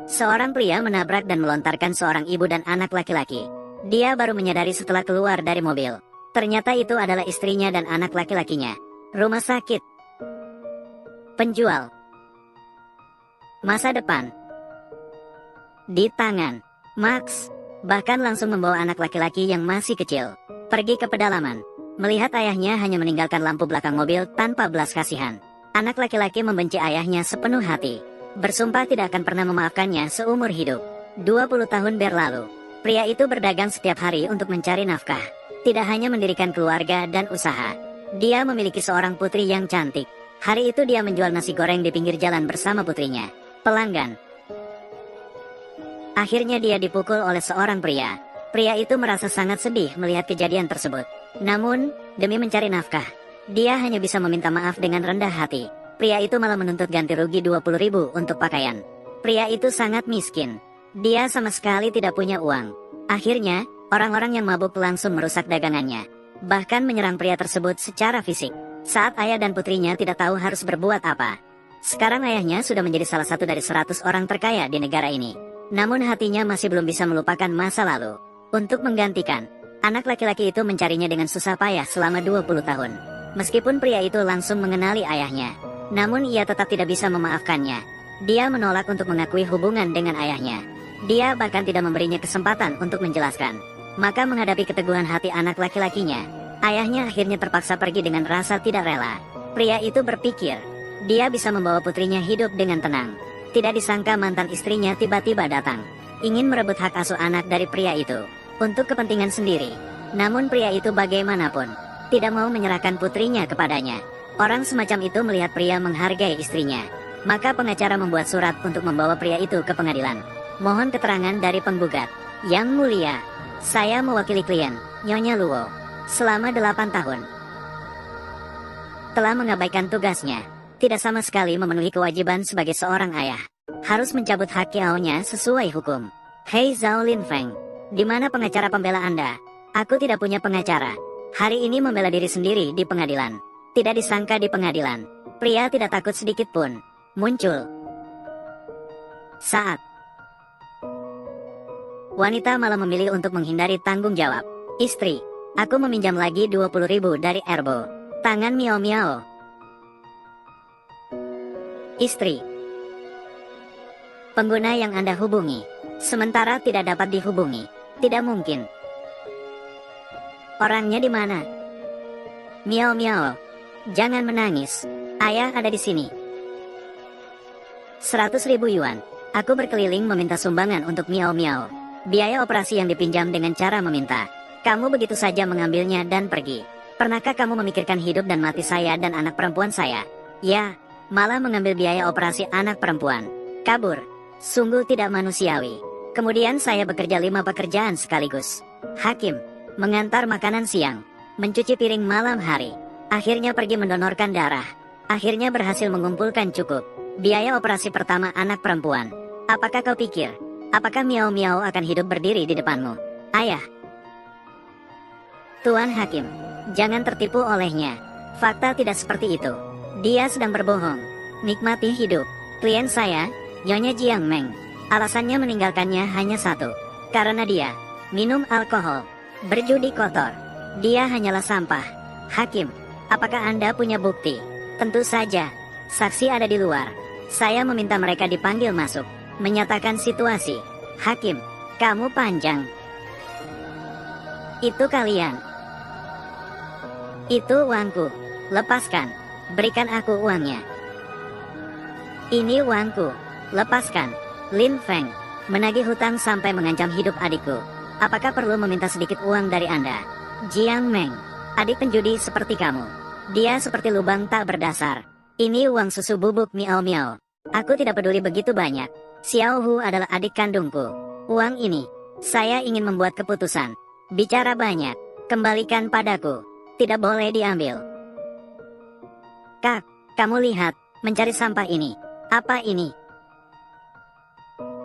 Seorang pria menabrak dan melontarkan seorang ibu dan anak laki-laki. Dia baru menyadari setelah keluar dari mobil. Ternyata itu adalah istrinya dan anak laki-lakinya. Rumah sakit. Penjual. Masa depan. Di tangan Max, bahkan langsung membawa anak laki-laki yang masih kecil pergi ke pedalaman. Melihat ayahnya hanya meninggalkan lampu belakang mobil tanpa belas kasihan, anak laki-laki membenci ayahnya sepenuh hati. Bersumpah tidak akan pernah memaafkannya seumur hidup. 20 tahun berlalu, pria itu berdagang setiap hari untuk mencari nafkah. Tidak hanya mendirikan keluarga dan usaha, dia memiliki seorang putri yang cantik. Hari itu dia menjual nasi goreng di pinggir jalan bersama putrinya. Pelanggan. Akhirnya dia dipukul oleh seorang pria. Pria itu merasa sangat sedih melihat kejadian tersebut. Namun, demi mencari nafkah, dia hanya bisa meminta maaf dengan rendah hati. Pria itu malah menuntut ganti rugi 20.000 untuk pakaian. Pria itu sangat miskin. Dia sama sekali tidak punya uang. Akhirnya, orang-orang yang mabuk langsung merusak dagangannya. Bahkan menyerang pria tersebut secara fisik. Saat ayah dan putrinya tidak tahu harus berbuat apa. Sekarang ayahnya sudah menjadi salah satu dari 100 orang terkaya di negara ini. Namun hatinya masih belum bisa melupakan masa lalu. Untuk menggantikan, anak laki-laki itu mencarinya dengan susah payah selama 20 tahun. Meskipun pria itu langsung mengenali ayahnya, namun ia tetap tidak bisa memaafkannya. Dia menolak untuk mengakui hubungan dengan ayahnya. Dia bahkan tidak memberinya kesempatan untuk menjelaskan. Maka menghadapi keteguhan hati anak laki-lakinya, ayahnya akhirnya terpaksa pergi dengan rasa tidak rela. Pria itu berpikir, dia bisa membawa putrinya hidup dengan tenang. Tidak disangka mantan istrinya tiba-tiba datang, ingin merebut hak asuh anak dari pria itu, untuk kepentingan sendiri. Namun pria itu bagaimanapun tidak mau menyerahkan putrinya kepadanya. Orang semacam itu melihat pria menghargai istrinya. Maka pengacara membuat surat untuk membawa pria itu ke pengadilan. Mohon keterangan dari penggugat. Yang mulia, saya mewakili klien, Nyonya Luo, selama 8 tahun. Telah mengabaikan tugasnya. Tidak sama sekali memenuhi kewajiban sebagai seorang ayah. Harus mencabut hak Kiao-nya sesuai hukum. Hei Zhao Linfeng, di mana pengacara pembela Anda? Aku tidak punya pengacara. Hari ini membela diri sendiri di pengadilan. Tidak disangka di pengadilan, pria tidak takut sedikit pun muncul. Saat wanita malah memilih untuk menghindari tanggung jawab. Istri, aku meminjam lagi 20.000 dari Erbo. Tangan Miao Miao. Istri, pengguna yang Anda hubungi sementara tidak dapat dihubungi. Tidak mungkin. Orangnya di mana? Miao Miao. Jangan menangis. Ayah ada di sini. 100.000 yuan. Aku berkeliling meminta sumbangan untuk Miao Miao. Biaya operasi yang dipinjam dengan cara meminta. Kamu begitu saja mengambilnya dan pergi. Pernahkah kamu memikirkan hidup dan mati saya dan anak perempuan saya? Ya, malah mengambil biaya operasi anak perempuan. Kabur. Sungguh tidak manusiawi. Kemudian saya bekerja 5 pekerjaan sekaligus. Hakim. Mengantar makanan siang. Mencuci piring malam hari. Akhirnya pergi mendonorkan darah. Akhirnya berhasil mengumpulkan cukup biaya operasi pertama anak perempuan. Apakah kau pikir, apakah Miao Miao akan hidup berdiri di depanmu? Ayah. Tuan Hakim, jangan tertipu olehnya. Fakta tidak seperti itu. Dia sedang berbohong. Nikmati hidup. Klien saya, Nyonya Jiang Meng, alasannya meninggalkannya hanya satu. Karena dia minum alkohol, berjudi kotor. Dia hanyalah sampah. Hakim, apakah Anda punya bukti? Tentu saja. Saksi ada di luar. Saya meminta mereka dipanggil masuk. Menyatakan situasi. Hakim, kamu panjang. Itu kalian. Itu uangku. Lepaskan. Berikan aku uangnya. Ini uangku. Lepaskan. Lin Feng, menagih hutang sampai mengancam hidup adikku. Apakah perlu meminta sedikit uang dari Anda? Jiang Meng, adik penjudi seperti kamu. Dia seperti lubang tak berdasar. Ini uang susu bubuk Miao Miao. Aku tidak peduli begitu banyak. Xiao Hu adalah adik kandungku. Uang ini, saya ingin membuat keputusan. Bicara banyak, kembalikan padaku. Tidak boleh diambil. Kak, kamu lihat, mencari sampah ini. Apa ini?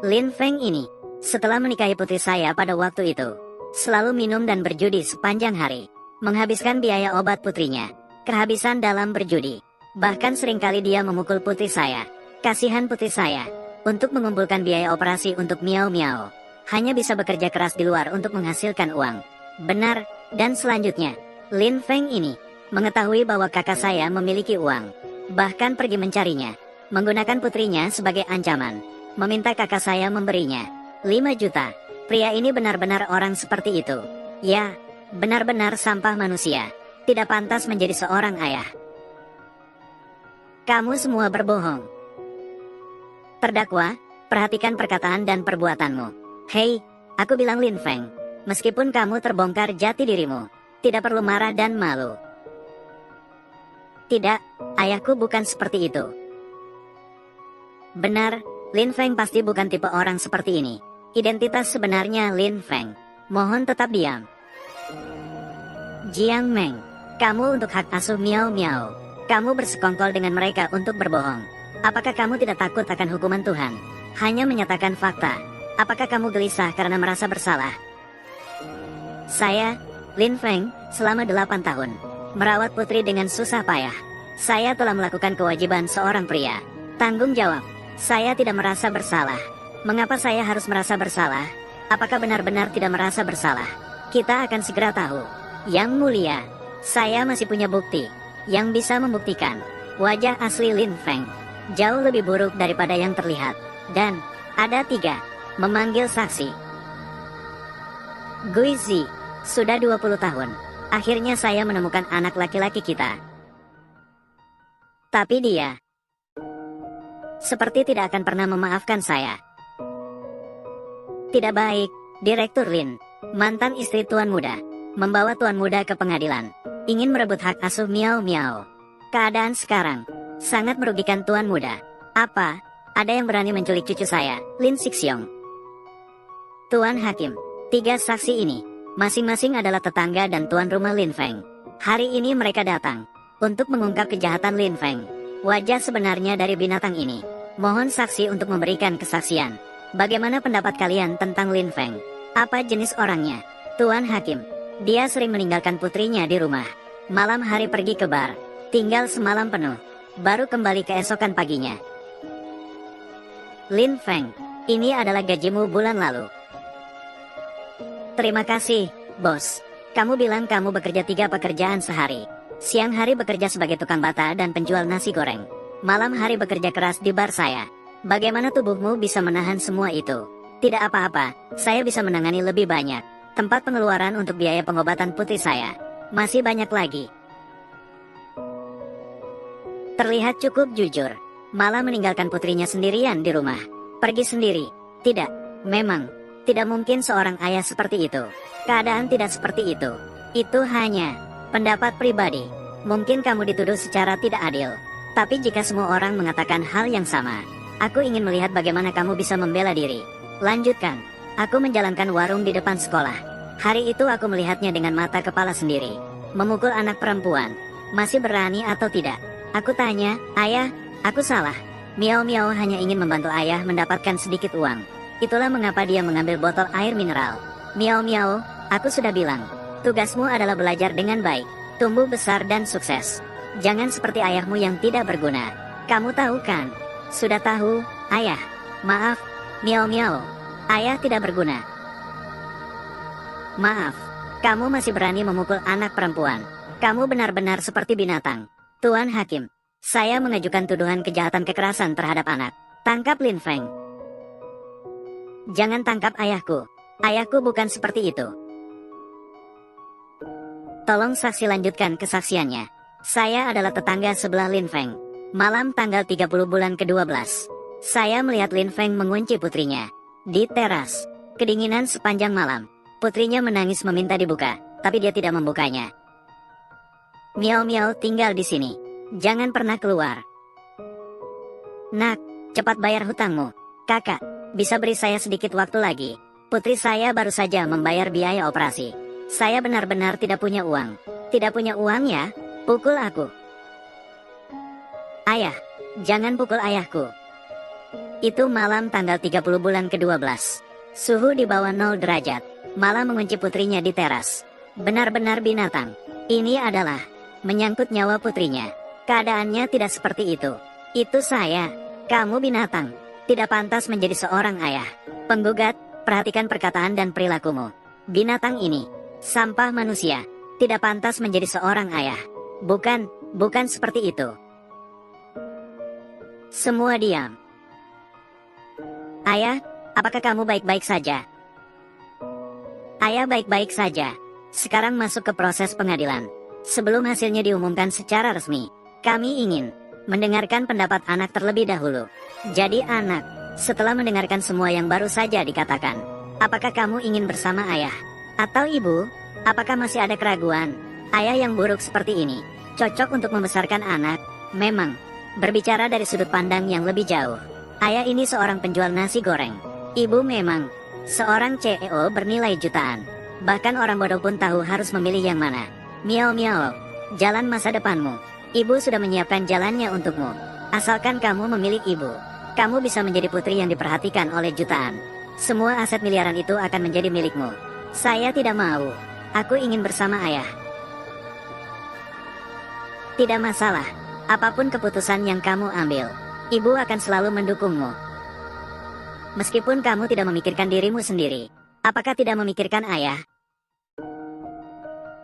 Lin Feng ini, setelah menikahi putri saya pada waktu itu, selalu minum dan berjudi sepanjang hari. Menghabiskan biaya obat putrinya. Kehabisan dalam berjudi. Bahkan seringkali dia memukul putri saya. Kasihan putri saya. untuk mengumpulkan biaya operasi untuk Miao Miao. Hanya bisa bekerja keras di luar untuk menghasilkan uang. Benar, dan selanjutnya, Lin Feng ini mengetahui bahwa kakak saya memiliki uang. Bahkan pergi mencarinya, menggunakan putrinya sebagai ancaman. Meminta kakak saya memberinya 5 juta. Pria ini benar-benar orang seperti itu. Ya, benar-benar sampah manusia. Tidak pantas menjadi seorang ayah. Kamu semua berbohong. Terdakwa, perhatikan perkataan dan perbuatanmu. Hei, aku bilang Lin Feng. Meskipun kamu terbongkar jati dirimu, tidak perlu marah dan malu. Tidak, ayahku bukan seperti itu. Benar, Lin Feng pasti bukan tipe orang seperti ini. Identitas sebenarnya Lin Feng. Mohon tetap diam. Jiang Meng, kamu untuk hak asuh Miao Miao. Kamu bersekongkol dengan mereka untuk berbohong. Apakah kamu tidak takut akan hukuman Tuhan? Hanya menyatakan fakta. Apakah kamu gelisah karena merasa bersalah? Saya, Lin Feng, selama 8 tahun, merawat putri dengan susah payah. Saya telah melakukan kewajiban seorang pria. Tanggung jawab. Saya tidak merasa bersalah. Mengapa saya harus merasa bersalah? Apakah benar-benar tidak merasa bersalah? Kita akan segera tahu. Yang mulia, saya masih punya bukti yang bisa membuktikan wajah asli Lin Feng jauh lebih buruk daripada yang terlihat. Dan ada 3 memanggil saksi. Guizi, sudah 20 tahun. Akhirnya saya menemukan anak laki-laki kita. Tapi dia seperti tidak akan pernah memaafkan saya. Tidak baik, Direktur Lin, mantan istri Tuan Muda, membawa Tuan Muda ke pengadilan, ingin merebut hak asuh Miao Miao. Keadaan sekarang sangat merugikan Tuan Muda. Apa? Ada yang berani menculik cucu saya, Lin Xixiong? Tuan Hakim, 3 saksi ini masing-masing adalah tetangga dan tuan rumah Lin Feng. Hari ini mereka datang untuk mengungkap kejahatan Lin Feng. Wajah sebenarnya dari binatang ini. Mohon saksi untuk memberikan kesaksian. Bagaimana pendapat kalian tentang Lin Feng? Apa jenis orangnya? Tuan Hakim, dia sering meninggalkan putrinya di rumah. Malam hari pergi ke bar, tinggal semalam penuh, baru kembali keesokan paginya. Lin Feng, ini adalah gajimu bulan lalu. Terima kasih, bos. Kamu bilang kamu bekerja 3 pekerjaan sehari. Siang hari bekerja sebagai tukang bata dan penjual nasi goreng. Malam hari bekerja keras di bar saya. Bagaimana tubuhmu bisa menahan semua itu? Tidak apa-apa, saya bisa menangani lebih banyak. Tempat pengeluaran untuk biaya pengobatan putri saya masih banyak lagi. Terlihat cukup jujur. Malah meninggalkan putrinya sendirian di rumah. Pergi sendiri. Tidak, memang tidak mungkin seorang ayah seperti itu. Keadaan tidak seperti itu. Itu hanya pendapat pribadi. Mungkin kamu dituduh secara tidak adil. Tapi jika semua orang mengatakan hal yang sama, aku ingin melihat bagaimana kamu bisa membela diri. Lanjutkan. Aku menjalankan warung di depan sekolah. Hari itu aku melihatnya dengan mata kepala sendiri. Memukul anak perempuan. Masih berani atau tidak? Aku tanya, ayah, aku salah. Miao Miao hanya ingin membantu ayah mendapatkan sedikit uang. Itulah mengapa dia mengambil botol air mineral. Miao Miao, aku sudah bilang, tugasmu adalah belajar dengan baik, tumbuh besar dan sukses. Jangan seperti ayahmu yang tidak berguna. Kamu tahu kan? Sudah tahu, ayah. Maaf, Miao Miao. Ayah tidak berguna. Maaf, kamu masih berani memukul anak perempuan. Kamu benar-benar seperti binatang. Tuan Hakim, saya mengajukan tuduhan kejahatan kekerasan terhadap anak. Tangkap Lin Feng. Jangan tangkap ayahku. Ayahku bukan seperti itu. Tolong saksi lanjutkan kesaksiannya. Saya adalah tetangga sebelah Lin Feng. Malam tanggal 30 bulan ke-12. Saya melihat Lin Feng mengunci putrinya di teras. Kedinginan sepanjang malam. Putrinya menangis meminta dibuka, tapi dia tidak membukanya. Miao Miao tinggal di sini. Jangan pernah keluar. Nak, cepat bayar hutangmu. Kakak, bisa beri saya sedikit waktu lagi. Putri saya baru saja membayar biaya operasi. Saya benar-benar tidak punya uang. Tidak punya uang ya? Pukul aku. Ayah, jangan pukul ayahku. Itu malam tanggal 30 bulan ke-12. Suhu di bawah 0 derajat. Malah mengunci putrinya di teras. Benar-benar binatang. Ini adalah menyangkut nyawa putrinya. Keadaannya tidak seperti itu. Itu saya. Kamu binatang. tidak pantas menjadi seorang ayah. Penggugat, perhatikan perkataan dan perilakumu. Binatang ini, sampah manusia, tidak pantas menjadi seorang ayah. Bukan seperti itu. Semua diam. Ayah, apakah kamu baik-baik saja? Ayah baik-baik saja. Sekarang masuk ke proses pengadilan. Sebelum hasilnya diumumkan secara resmi, kami ingin mendengarkan pendapat anak terlebih dahulu. Jadi anak, setelah mendengarkan semua yang baru saja dikatakan, apakah kamu ingin bersama ayah? Atau ibu? Apakah masih ada keraguan? Ayah yang buruk seperti ini, cocok untuk membesarkan anak? Memang, berbicara dari sudut pandang yang lebih jauh, ayah ini seorang penjual nasi goreng. Ibu memang seorang CEO bernilai jutaan. Bahkan orang bodoh pun tahu harus memilih yang mana. Miao miao, jalan masa depanmu. Ibu sudah menyiapkan jalannya untukmu. Asalkan kamu memilih ibu, kamu bisa menjadi putri yang diperhatikan oleh jutaan. Semua aset miliaran itu akan menjadi milikmu. Saya tidak mau. Aku ingin bersama ayah. Tidak masalah. Apapun keputusan yang kamu ambil, ibu akan selalu mendukungmu. Meskipun kamu tidak memikirkan dirimu sendiri, apakah tidak memikirkan ayah?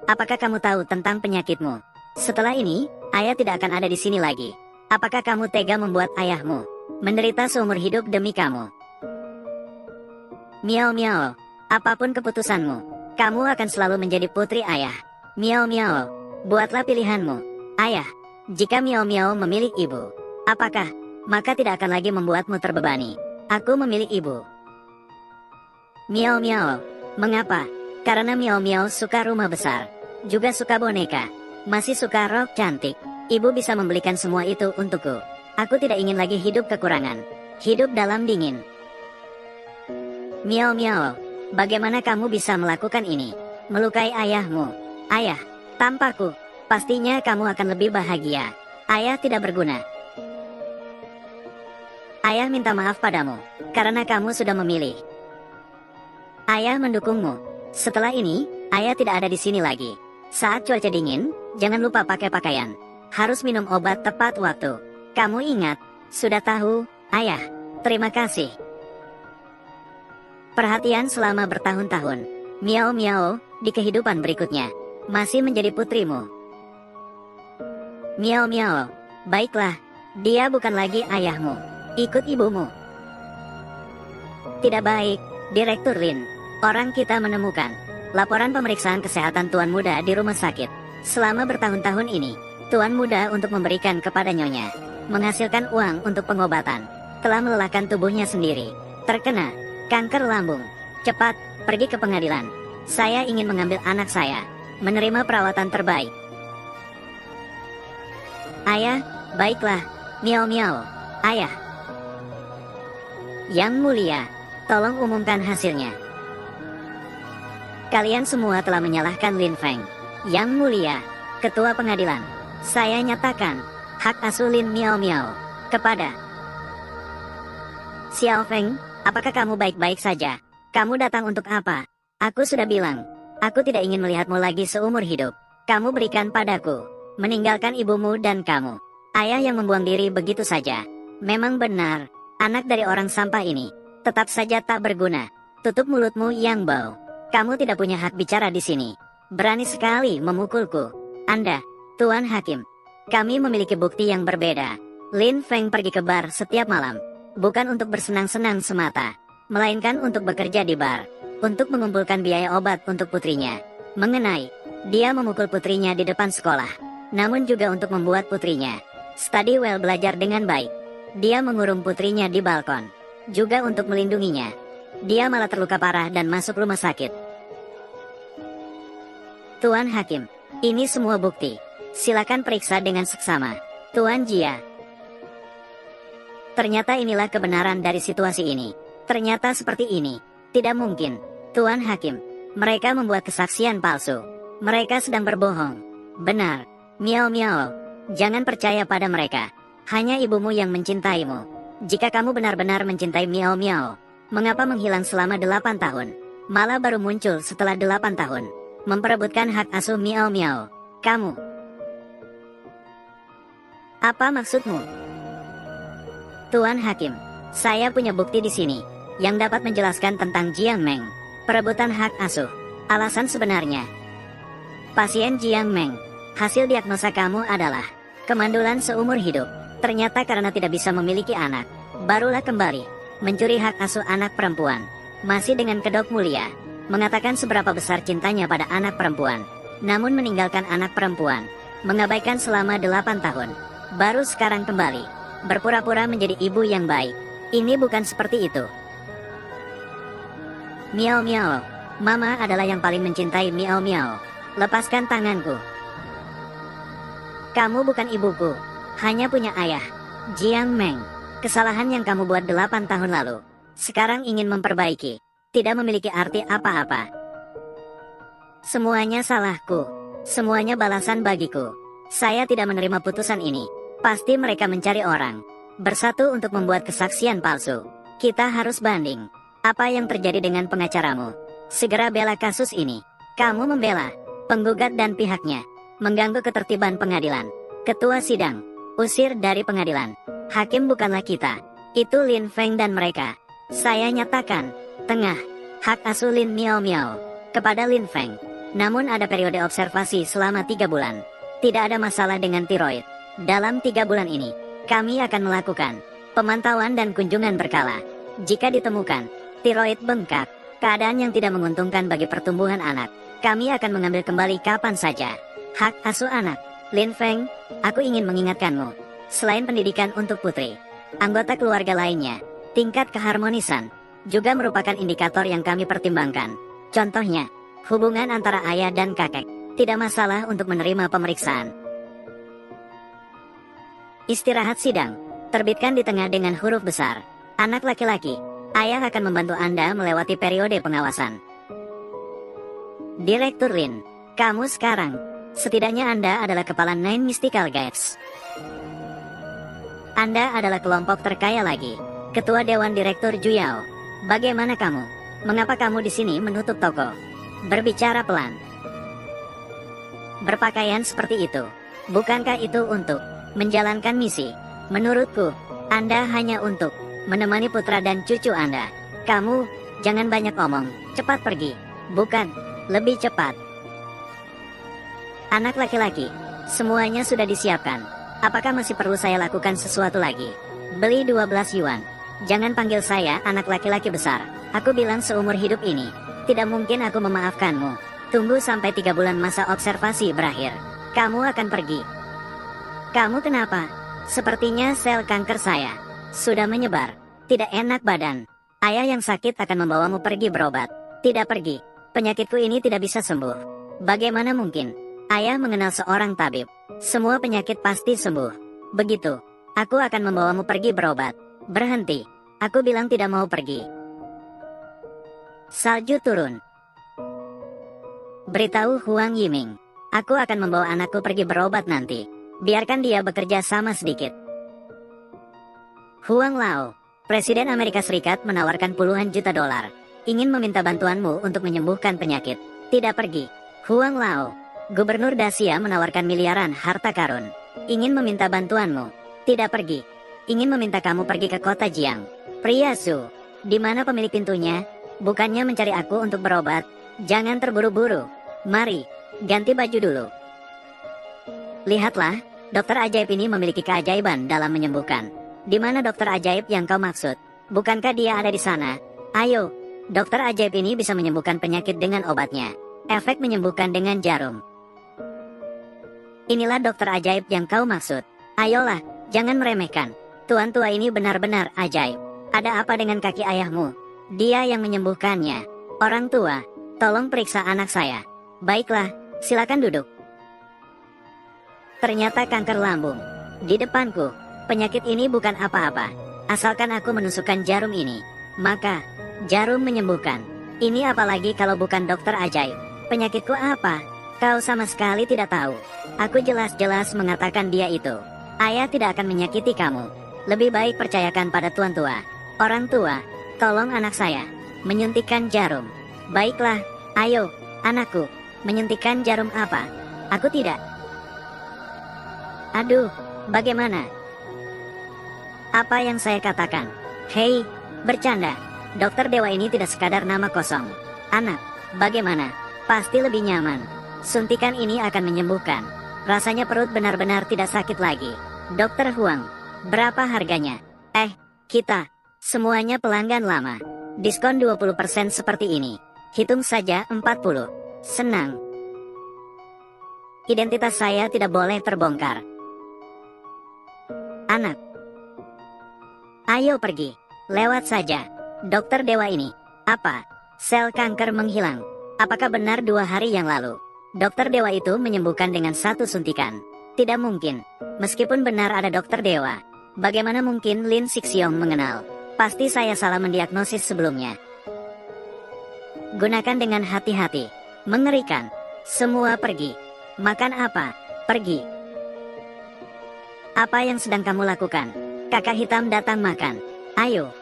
Apakah kamu tahu tentang penyakitmu? Setelah ini, ayah tidak akan ada di sini lagi. Apakah kamu tega membuat ayahmu menderita seumur hidup demi kamu? Miao miao, apapun keputusanmu, kamu akan selalu menjadi putri ayah. Miao miao, buatlah pilihanmu. Ayah, jika miao miao memilih ibu, apakah maka tidak akan lagi membuatmu terbebani? Aku memilih ibu. Miao miao, mengapa? Karena miao miao suka rumah besar, juga suka boneka, masih suka rok cantik. Ibu bisa membelikan semua itu untukku. Aku tidak ingin lagi hidup kekurangan, hidup dalam dingin. Miao miao, bagaimana kamu bisa melakukan ini? Melukai ayahmu. Ayah, tanpaku, pastinya kamu akan lebih bahagia. Ayah tidak berguna. Ayah minta maaf padamu, karena kamu sudah memilih. Ayah mendukungmu. Setelah ini, ayah tidak ada di sini lagi. Saat cuaca dingin, jangan lupa pakai pakaian. Harus minum obat tepat waktu. Kamu ingat? Sudah tahu, ayah. Terima kasih. Perhatian selama bertahun-tahun. Miao miao, di kehidupan berikutnya, masih menjadi putrimu. Miao miao, baiklah. Dia bukan lagi ayahmu. Ikut ibumu. Tidak baik, Direktur Lin. Orang kita menemukan laporan pemeriksaan kesehatan Tuan Muda di rumah sakit. Selama bertahun-tahun ini, Tuan Muda untuk memberikan kepada Nyonya, menghasilkan uang untuk pengobatan, telah melelahkan tubuhnya sendiri. Terkena kanker lambung. Cepat, pergi ke pengadilan. Saya ingin mengambil anak saya, menerima perawatan terbaik. Ayah, baiklah. Miao miao, ayah. Yang mulia, tolong umumkan hasilnya. Kalian semua telah menyalahkan Lin Feng. Yang mulia, ketua pengadilan, saya nyatakan hak asuh Lin Miao Miao kepada Xiao Feng. Apakah kamu baik-baik saja? Kamu datang untuk apa? Aku sudah bilang, aku tidak ingin melihatmu lagi seumur hidup. Kamu berikan padaku, meninggalkan ibumu dan kamu. Ayah yang membuang diri begitu saja. Memang benar, anak dari orang sampah ini tetap saja tak berguna. Tutup mulutmu yang bau. Kamu tidak punya hak bicara di sini. Berani sekali memukulku. Anda, Tuan Hakim. Kami memiliki bukti yang berbeda. Lin Feng pergi ke bar setiap malam. Bukan untuk bersenang-senang semata, melainkan untuk bekerja di bar, untuk mengumpulkan biaya obat untuk putrinya. Mengenai, dia memukul putrinya di depan sekolah, namun juga untuk membuat putrinya study well, belajar dengan baik. Dia mengurung putrinya di balkon, juga untuk melindunginya. Dia malah terluka parah dan masuk rumah sakit. Tuan Hakim, ini semua bukti. Silakan periksa dengan seksama. Tuan Jia. Ternyata inilah kebenaran dari situasi ini. Ternyata seperti ini. Tidak mungkin, Tuan Hakim. Mereka membuat kesaksian palsu. Mereka sedang berbohong. Benar. Miao miao. Jangan percaya pada mereka. Hanya ibumu yang mencintaimu. Jika kamu benar-benar mencintai Miao miao, mengapa menghilang selama 8 tahun? Malah baru muncul setelah 8 tahun. Memperebutkan hak asuh Miao miao. Kamu. Apa maksudmu? Tuan Hakim, Saya punya bukti di sini yang dapat menjelaskan tentang Jiang Meng. Perebutan hak asuh. Alasan sebenarnya. Pasien Jiang Meng. Hasil diagnosa kamu adalah kemandulan seumur hidup. Ternyata karena tidak bisa memiliki anak, barulah kembali mencuri hak asuh anak perempuan. Masih dengan kedok mulia, mengatakan seberapa besar cintanya pada anak perempuan. Namun meninggalkan anak perempuan, mengabaikan selama 8 tahun. Baru sekarang kembali, berpura-pura menjadi ibu yang baik. Ini bukan seperti itu. Miao Miao, Mama adalah yang paling mencintai Miao Miao. Lepaskan tanganku. Kamu bukan ibuku, hanya punya ayah, Jiang Meng. Kesalahan yang kamu buat 8 tahun lalu, sekarang ingin memperbaiki, tidak memiliki arti apa-apa. Semuanya salahku, semuanya balasan bagiku. Saya tidak menerima putusan ini. Pasti mereka mencari orang bersatu untuk membuat kesaksian palsu. Kita harus banding. Apa yang terjadi dengan pengacaramu? Segera bela kasus ini. Kamu membela penggugat dan pihaknya, mengganggu ketertiban pengadilan. Ketua sidang, usir dari pengadilan. Hakim bukanlah kita, itu Lin Feng dan mereka. Saya nyatakan, tengah, hak asuh Lin Miao Miao kepada Lin Feng. Namun ada periode observasi selama 3 bulan. Tidak ada masalah dengan tiroid. Dalam 3 bulan ini, kami akan melakukan pemantauan dan kunjungan berkala. Jika ditemukan tiroid bengkak, keadaan yang tidak menguntungkan bagi pertumbuhan anak, kami akan mengambil kembali kapan saja hak asuh anak. Lin Feng, aku ingin mengingatkanmu, selain pendidikan untuk putri, anggota keluarga lainnya, tingkat keharmonisan juga merupakan indikator yang kami pertimbangkan. Contohnya, hubungan antara ayah dan kakek, tidak masalah untuk menerima pemeriksaan. Istirahat sidang, terbitkan di tengah dengan huruf besar. Anak laki-laki, ayah akan membantu Anda melewati periode pengawasan. Direktur Lin, kamu sekarang, setidaknya Anda adalah kepala Nine Mystical Guides. Anda adalah kelompok terkaya lagi. Ketua Dewan Direktur Juyao. Bagaimana kamu? Mengapa kamu di sini menutup toko? Berbicara pelan. Berpakaian seperti itu, bukankah itu untuk menjalankan misi? Menurutku, Anda hanya untuk menemani putra dan cucu Anda. Kamu, jangan banyak omong, cepat pergi. Bukan, lebih cepat. Anak laki-laki, semuanya sudah disiapkan. Apakah masih perlu saya lakukan sesuatu lagi? Beli 12 yuan. Jangan panggil saya anak laki-laki besar. Aku bilang seumur hidup ini, tidak mungkin aku memaafkanmu. Tunggu sampai 3 bulan masa observasi berakhir. Kamu akan pergi. Kamu kenapa? Sepertinya sel kanker saya sudah menyebar. Tidak enak badan. Ayah yang sakit akan membawamu pergi berobat. Tidak pergi. Penyakitku ini tidak bisa sembuh. Bagaimana mungkin? Ayah mengenal seorang tabib. Semua penyakit pasti sembuh. Begitu, aku akan membawamu pergi berobat. Berhenti. Aku bilang tidak mau pergi. Salju turun. Beritahu Huang Yiming, aku akan membawa anakku pergi berobat nanti. Biarkan dia bekerja sama sedikit. Huang Lao, Presiden Amerika Serikat menawarkan puluhan juta dolar. Ingin meminta bantuanmu untuk menyembuhkan penyakit. Tidak pergi. Huang Lao, Gubernur Dacia menawarkan miliaran harta karun. Ingin meminta bantuanmu. Tidak pergi. Ingin meminta kamu pergi ke kota Jiang. Pria Su, di mana pemilik pintunya? Bukannya mencari aku untuk berobat. Jangan terburu-buru. Mari, ganti baju dulu. Lihatlah, dokter ajaib ini memiliki keajaiban dalam menyembuhkan. Di mana dokter ajaib yang kau maksud? Bukankah dia ada di sana? Ayo, dokter ajaib ini bisa menyembuhkan penyakit dengan obatnya. Efek menyembuhkan dengan jarum. Inilah dokter ajaib yang kau maksud. Ayolah, jangan meremehkan. Tuan tua ini benar-benar ajaib. Ada apa dengan kaki ayahmu? Dia yang menyembuhkannya. Orang tua, tolong periksa anak saya. Baiklah, silakan duduk. Ternyata kanker lambung. Di depanku, penyakit ini bukan apa-apa. Asalkan aku menusukkan jarum ini, maka jarum menyembuhkan. Ini apalagi kalau bukan dokter ajaib. Penyakitku apa? Kau sama sekali tidak tahu. Aku jelas-jelas mengatakan dia itu. Ayah tidak akan menyakiti kamu. Lebih baik percayakan pada tuan tua. Orang tua, tolong anak saya menyuntikkan jarum. Baiklah, ayo, anakku, menyuntikkan jarum apa? Aku tidak. Aduh, bagaimana? Apa yang saya katakan? Hei, bercanda. Dokter Dewa ini tidak sekadar nama kosong. Anak, bagaimana? Pasti lebih nyaman. Suntikan ini akan menyembuhkan. Rasanya perut benar-benar tidak sakit lagi. Dokter Huang, berapa harganya? Kita, semuanya pelanggan lama. Diskon 20% seperti ini. Hitung saja 40. Senang. Identitas saya tidak boleh terbongkar. Anak, ayo pergi. Lewat saja. Dokter Dewa ini. Apa? Sel kanker menghilang. Apakah benar 2 hari yang lalu Dokter Dewa itu menyembuhkan dengan 1 suntikan? Tidak mungkin. Meskipun benar ada Dokter Dewa, bagaimana mungkin Lin Sixiong mengenal? Pasti saya salah mendiagnosis sebelumnya. Gunakan dengan hati-hati. Mengerikan. Semua pergi. Makan apa? Pergi. Apa yang sedang kamu lakukan? Kakak hitam datang makan. Ayo.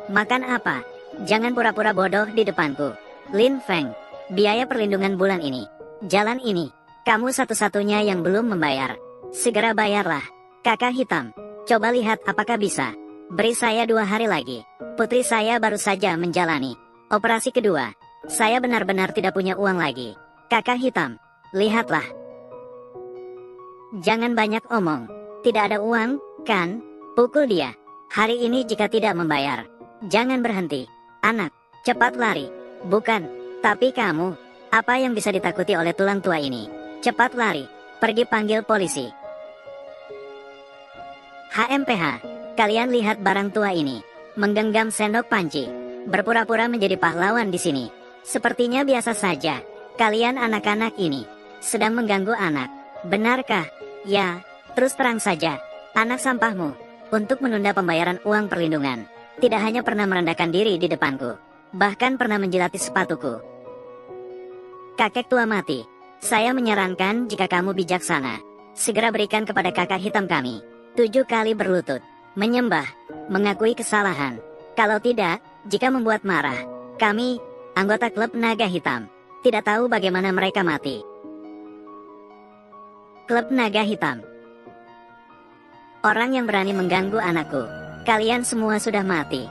Makan apa? Jangan pura-pura bodoh di depanku. Lin Feng, biaya perlindungan bulan ini. Jalan ini. Kamu satu-satunya yang belum membayar. Segera bayarlah. Kakak hitam, coba lihat apakah bisa. Beri saya 2 hari lagi. Putri saya baru saja menjalani operasi kedua. Saya benar-benar tidak punya uang lagi. Kakak hitam, lihatlah. Jangan banyak omong. Tidak ada uang, kan? Pukul dia. Hari ini jika tidak membayar. Jangan berhenti. Anak, cepat lari. Bukan, tapi kamu. Apa yang bisa ditakuti oleh tulang tua ini? Cepat lari. Pergi panggil polisi. HMPH, kalian lihat barang tua ini. Menggenggam sendok panci. Berpura-pura menjadi pahlawan di sini. Sepertinya biasa saja. Kalian anak-anak ini sedang mengganggu anak. Benarkah? Ya, terus terang saja. Anak sampahmu. Untuk menunda pembayaran uang perlindungan. Tidak hanya pernah merendahkan diri di depanku. Bahkan pernah menjilati sepatuku. Kakek tua mati. Saya menyarankan jika kamu bijaksana, segera berikan kepada kakak hitam kami 7 kali berlutut. Menyembah. Mengakui kesalahan. Kalau tidak, jika membuat marah, kami, anggota klub naga hitam, tidak tahu bagaimana mereka mati. Klub naga hitam. Orang yang berani mengganggu anakku, kalian semua sudah mati.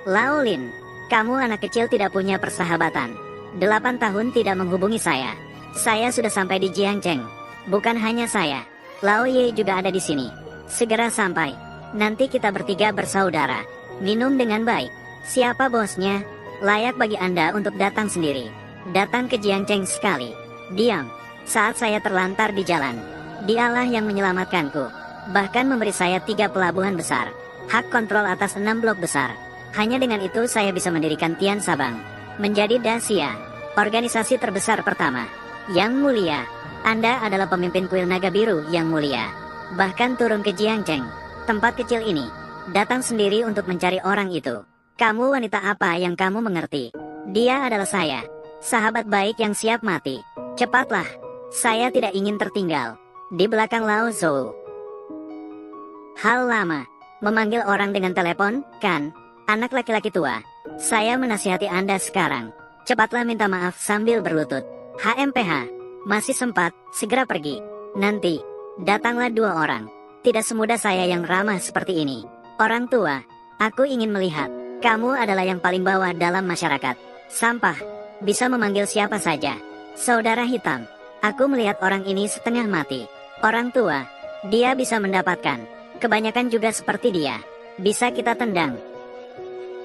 Lao Lin, kamu anak kecil tidak punya persahabatan. 8 tahun tidak menghubungi saya. Saya sudah sampai di Jiangcheng. Bukan hanya saya, Lao Ye juga ada di sini. Segera sampai. Nanti kita bertiga bersaudara. Minum dengan baik. Siapa bosnya? Layak bagi Anda untuk datang sendiri. Datang ke Jiangcheng sekali. Diam. Saat saya terlantar di jalan, dialah yang menyelamatkanku. Bahkan memberi saya 3 pelabuhan besar. Hak kontrol atas 6 blok besar. Hanya dengan itu saya bisa mendirikan Tian Sabang. Menjadi Dacia, organisasi terbesar pertama. Yang mulia, Anda adalah pemimpin kuil naga biru yang mulia. Bahkan turun ke Jiangcheng, tempat kecil ini. Datang sendiri untuk mencari orang itu. Kamu wanita apa yang kamu mengerti? Dia adalah saya. Sahabat baik yang siap mati. Cepatlah. Saya tidak ingin tertinggal di belakang Lao Zhou. Hal lama. Memanggil orang dengan telepon, kan? Anak laki-laki tua. Saya menasihati Anda sekarang. Cepatlah minta maaf sambil berlutut. HMPH. Masih sempat, segera pergi. Nanti, datanglah 2 orang. Tidak semudah saya yang ramah seperti ini. Orang tua, aku ingin melihat. Kamu adalah yang paling bawah dalam masyarakat. Sampah. Bisa memanggil siapa saja. Saudara hitam. Aku melihat orang ini setengah mati. Orang tua, dia bisa mendapatkan. Kebanyakan juga seperti dia. Bisa kita tendang.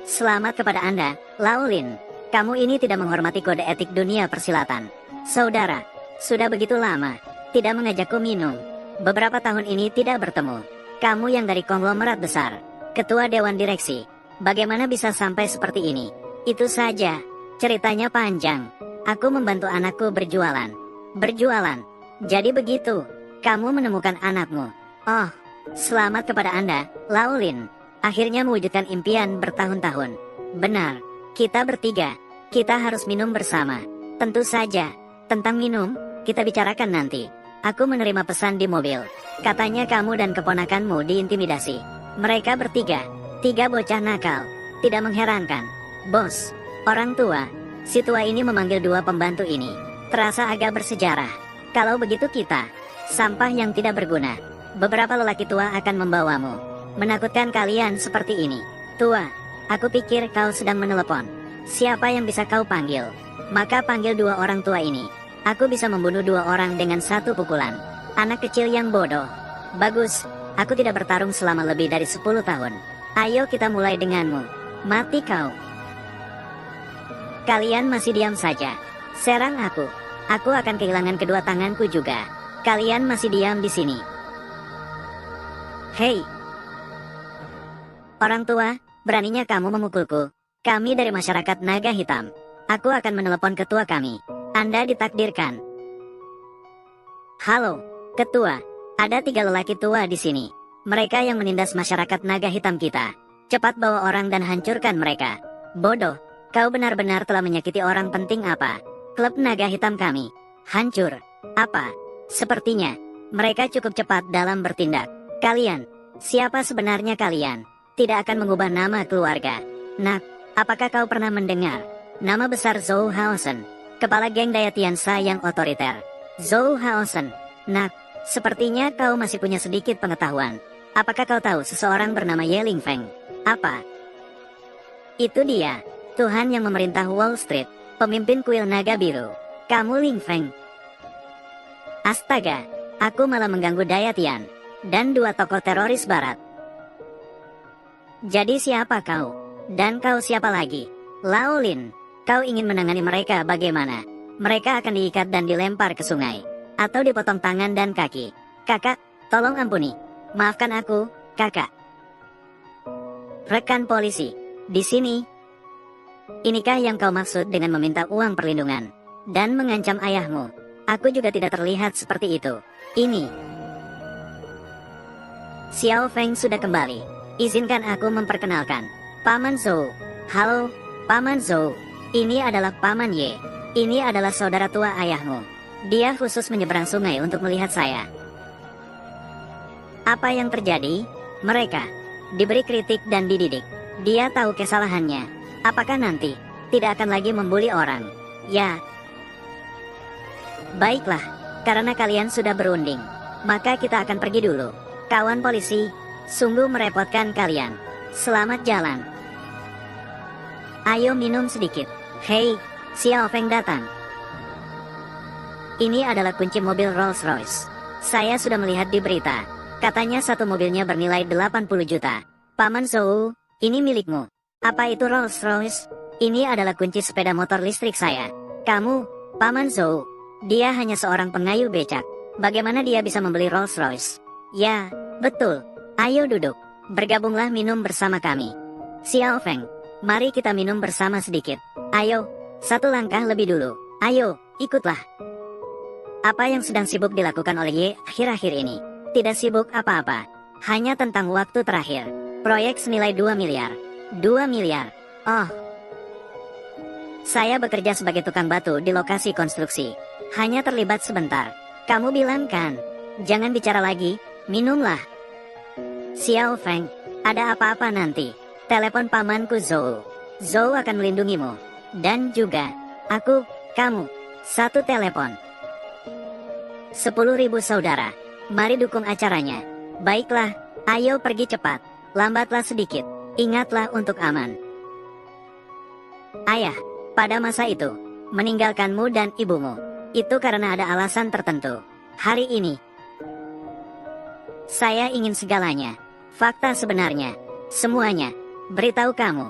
Selamat kepada Anda, Lao Lin. Kamu ini tidak menghormati kode etik dunia persilatan. Saudara, sudah begitu lama tidak mengajakku minum. Beberapa tahun ini tidak bertemu. Kamu yang dari konglomerat besar, ketua dewan direksi. Bagaimana bisa sampai seperti ini? Itu saja. Ceritanya panjang. Aku membantu anakku berjualan. Berjualan. Jadi begitu. Kamu menemukan anakmu. Oh, selamat kepada Anda, Lao Lin. Akhirnya mewujudkan impian bertahun-tahun. Benar. Kita bertiga. Kita harus minum bersama. Tentu saja. Tentang minum, kita bicarakan nanti. Aku menerima pesan di mobil. Katanya kamu dan keponakanmu diintimidasi. Mereka bertiga. 3 bocah nakal. Tidak mengherankan. Bos, orang tua. Si tua ini memanggil 2 pembantu ini. Terasa agak bersejarah. Kalau begitu kita, sampah yang tidak berguna. Beberapa lelaki tua akan membawamu. menakutkan kalian seperti ini. Tua, aku pikir kau sedang menelepon. Siapa yang bisa kau panggil? Maka panggil dua orang tua ini. Aku bisa membunuh dua orang dengan satu pukulan. Anak kecil yang bodoh. Bagus, aku tidak bertarung selama lebih dari 10 tahun. Ayo kita mulai denganmu. Mati kau. Kalian masih diam saja. Serang aku. Aku akan kehilangan kedua tanganku juga. Kalian masih diam di sini. Hei. Orang tua, beraninya kamu memukulku. Kami dari masyarakat Naga Hitam. Aku akan menelepon ketua kami. Anda ditakdirkan. Halo, ketua. Ada 3 lelaki tua di sini. Mereka yang menindas masyarakat Naga Hitam kita. Cepat bawa orang dan hancurkan mereka. Bodoh, kau benar-benar telah menyakiti orang penting apa? Klub Naga Hitam kami. Hancur. Apa? Sepertinya, mereka cukup cepat dalam bertindak. Kalian, siapa sebenarnya kalian? Tidak akan mengubah nama keluarga. Nak, apakah kau pernah mendengar nama besar Zhou Haosen, kepala geng Daya Tiansa yang otoriter? Zhou Haosen. Nak, sepertinya kau masih punya sedikit pengetahuan. Apakah kau tahu seseorang bernama Ye Lingfeng? Apa? Itu dia, Tuhan yang memerintah Wall Street, pemimpin kuil naga biru. Kamu Lingfeng. Astaga, aku malah mengganggu Daya Tian dan 2 tokoh teroris barat. Jadi siapa kau? Dan kau siapa lagi? Lao Lin, kau ingin menangani mereka bagaimana? Mereka akan diikat dan dilempar ke sungai, atau dipotong tangan dan kaki. Kakak, tolong ampuni. Maafkan aku, kakak. Rekan polisi, di sini. Inikah yang kau maksud dengan meminta uang perlindungan dan mengancam ayahmu? Aku juga tidak terlihat seperti itu. Ini. Xiao Feng sudah kembali. Izinkan aku memperkenalkan. Paman Zhou. Halo, Paman Zhou. Ini adalah Paman Ye. Ini adalah saudara tua ayahmu. Dia khusus menyeberang sungai untuk melihat saya. Apa yang terjadi? Mereka diberi kritik dan dididik. Dia tahu kesalahannya. Apakah nanti tidak akan lagi membuli orang? Ya. Baiklah, karena kalian sudah berunding, maka kita akan pergi dulu. Kawan polisi, sungguh merepotkan kalian. Selamat jalan. Ayo minum sedikit. Hei, Xiao Feng datang. Ini adalah kunci mobil Rolls-Royce. Saya sudah melihat di berita. Katanya satu mobilnya bernilai 80 juta. Paman Zhou, ini milikmu. Apa itu Rolls-Royce? Ini adalah kunci sepeda motor listrik saya. Kamu, Paman Zhou, dia hanya seorang pengayuh becak. Bagaimana dia bisa membeli Rolls-Royce? Ya, betul. Ayo duduk. Bergabunglah minum bersama kami. Xiao Feng, mari kita minum bersama sedikit. Ayo, 1 langkah lebih dulu. Ayo, ikutlah. Apa yang sedang sibuk dilakukan oleh Ye akhir-akhir ini? Tidak sibuk apa-apa. Hanya tentang waktu terakhir. Proyek senilai 2 miliar. 2 miliar. Oh. Saya bekerja sebagai tukang batu di lokasi konstruksi. Hanya terlibat sebentar. Kamu bilang kan? Jangan bicara lagi, minumlah. Xiao Feng, ada apa-apa nanti? Telepon pamanku Zhou. Zhou akan melindungimu. Dan juga, aku, kamu. 1 telepon. 10.000 saudara. Mari dukung acaranya. Baiklah, ayo pergi cepat. Lambatlah sedikit. Ingatlah untuk aman. Ayah, pada masa itu, meninggalkanmu dan ibumu. Itu karena ada alasan tertentu. Hari ini, saya ingin segalanya. Fakta sebenarnya. Semuanya. Beritahu kamu.